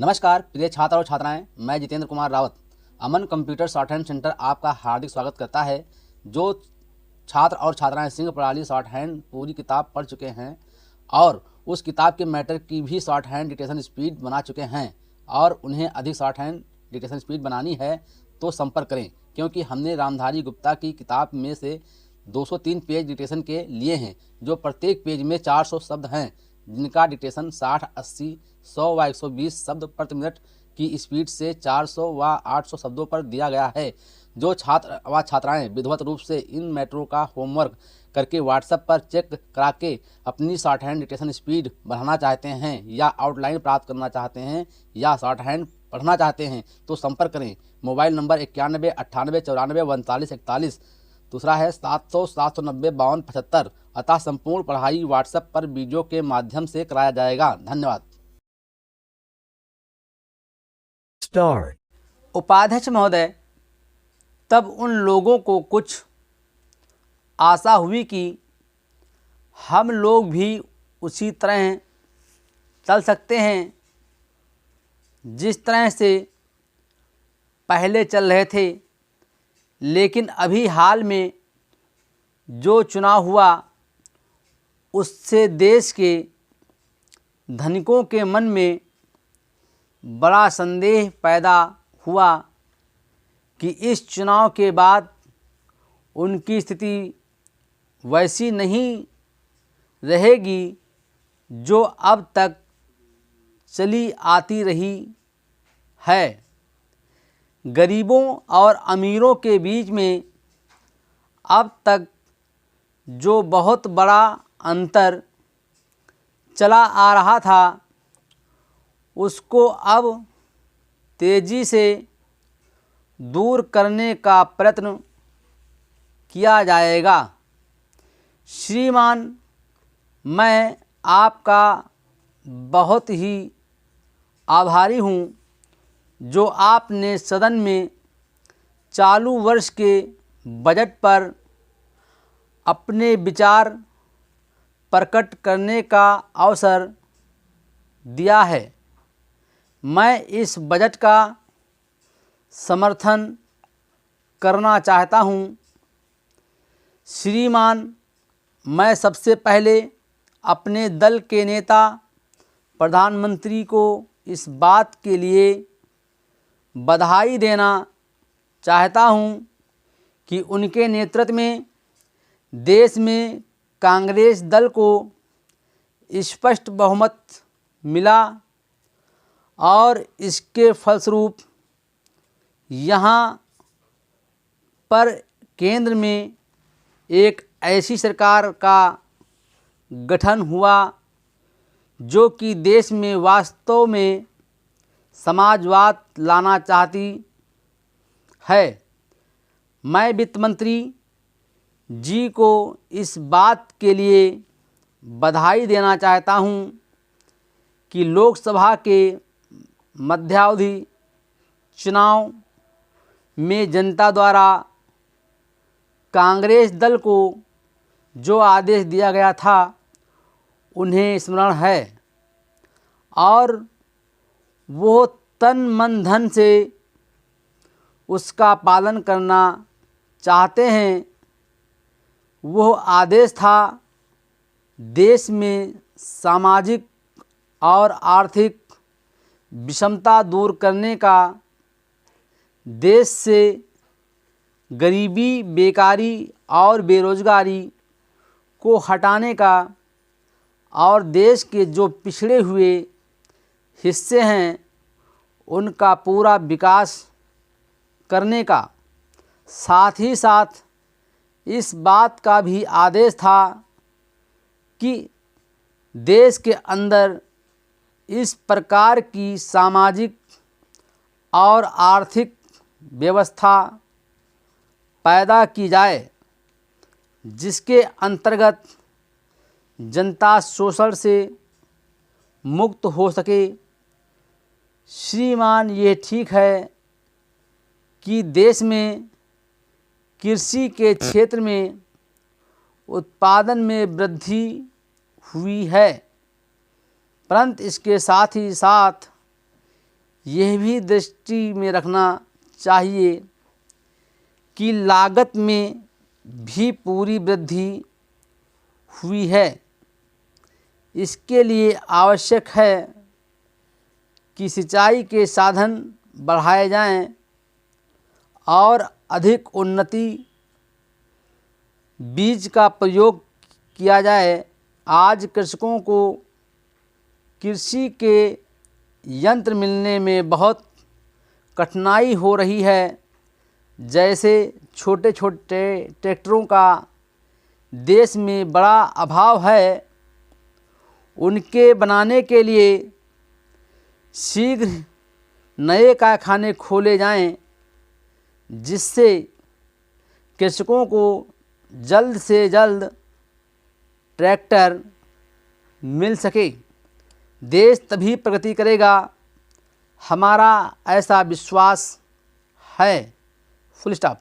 नमस्कार प्रिय छात्र और छात्राएं, मैं जितेंद्र कुमार रावत अमन कंप्यूटर शॉर्ट हैंड सेंटर आपका हार्दिक स्वागत करता है। जो छात्र और छात्राएं सिंह प्रणाली शॉर्ट हैंड पूरी किताब पढ़ चुके हैं और उस किताब के मैटर की भी शॉर्ट हैंड डिक्टेशन स्पीड बना चुके हैं और उन्हें अधिक शॉर्ट हैंड डिक्टेशन स्पीड बनानी है तो संपर्क करें, क्योंकि हमने रामधारी गुप्ता की किताब में से 203 पेज डिक्टेशन के लिए हैं, जो प्रत्येक पेज में 400 शब्द हैं, जिनका डिक्टेशन 60, 80, 100 व 120 शब्द प्रति मिनट की स्पीड से 400 व 800 शब्दों पर दिया गया है। जो छात्र व छात्राएं विधिवत रूप से इन मैटरों का होमवर्क करके व्हाट्सएप पर चेक करा के अपनी शॉर्ट हैंड डिक्टेशन स्पीड बढ़ाना चाहते हैं या आउटलाइन प्राप्त करना चाहते हैं या शॉर्ट हैंड पढ़ना चाहते हैं तो संपर्क करें। Mobile number 91 98 94 39 41। दूसरा है 700 790 52 75। अतः संपूर्ण पढ़ाई व्हाट्सएप पर वीडियो के माध्यम से कराया जाएगा। धन्यवाद। उपाध्यक्ष महोदय, तब उन लोगों को कुछ आशा हुई कि हम लोग भी उसी तरह चल सकते हैं जिस तरह से पहले चल रहे थे। लेकिन अभी हाल में जो चुनाव हुआ उससे देश के धनिकों के मन में बड़ा संदेह पैदा हुआ कि इस चुनाव के बाद उनकी स्थिति वैसी नहीं रहेगी जो अब तक चली आती रही है। गरीबों और अमीरों के बीच में अब तक जो बहुत बड़ा अंतर चला आ रहा था उसको अब तेज़ी से दूर करने का प्रयत्न किया जाएगा। श्रीमान, मैं आपका बहुत ही आभारी हूँ जो आपने सदन में चालू वर्ष के बजट पर अपने विचार प्रकट करने का अवसर दिया है। मैं इस बजट का समर्थन करना चाहता हूँ। श्रीमान, मैं सबसे पहले अपने दल के नेता प्रधानमंत्री को इस बात के लिए बधाई देना चाहता हूँ कि उनके नेतृत्व में देश में कांग्रेस दल को स्पष्ट बहुमत मिला और इसके फलस्वरूप यहाँ पर केंद्र में एक ऐसी सरकार का गठन हुआ जो कि देश में वास्तव में समाजवाद लाना चाहती है। मैं वित्त मंत्री जी को इस बात के लिए बधाई देना चाहता हूँ कि लोकसभा के मध्यावधि चुनाव में जनता द्वारा कांग्रेस दल को जो आदेश दिया गया था उन्हें स्मरण है और वो तन मन धन से उसका पालन करना चाहते हैं। वह आदेश था देश में सामाजिक और आर्थिक विषमता दूर करने का, देश से गरीबी, बेकारी और बेरोजगारी को हटाने का और देश के जो पिछड़े हुए हिस्से हैं उनका पूरा विकास करने का। साथ ही साथ इस बात का भी आदेश था कि देश के अंदर इस प्रकार की सामाजिक और आर्थिक व्यवस्था पैदा की जाए जिसके अंतर्गत जनता शोषण से मुक्त हो सके। श्रीमान, ये ठीक है कि देश में कृषि के क्षेत्र में उत्पादन में वृद्धि हुई है, परंतु इसके साथ ही साथ यह भी दृष्टि में रखना चाहिए कि लागत में भी पूरी वृद्धि हुई है। इसके लिए आवश्यक है कि सिंचाई के साधन बढ़ाए जाएं और अधिक उन्नति बीज का प्रयोग किया जाए। आज कृषकों को कृषि के यंत्र मिलने में बहुत कठिनाई हो रही है। जैसे छोटे छोटे ट्रैक्टरों का देश में बड़ा अभाव है। उनके बनाने के लिए शीघ्र नए कारखाने खोले जाएं, जिससे कृषकों को जल्द से जल्द ट्रैक्टर मिल सके। देश तभी प्रगति करेगा, हमारा ऐसा विश्वास है। Full stop.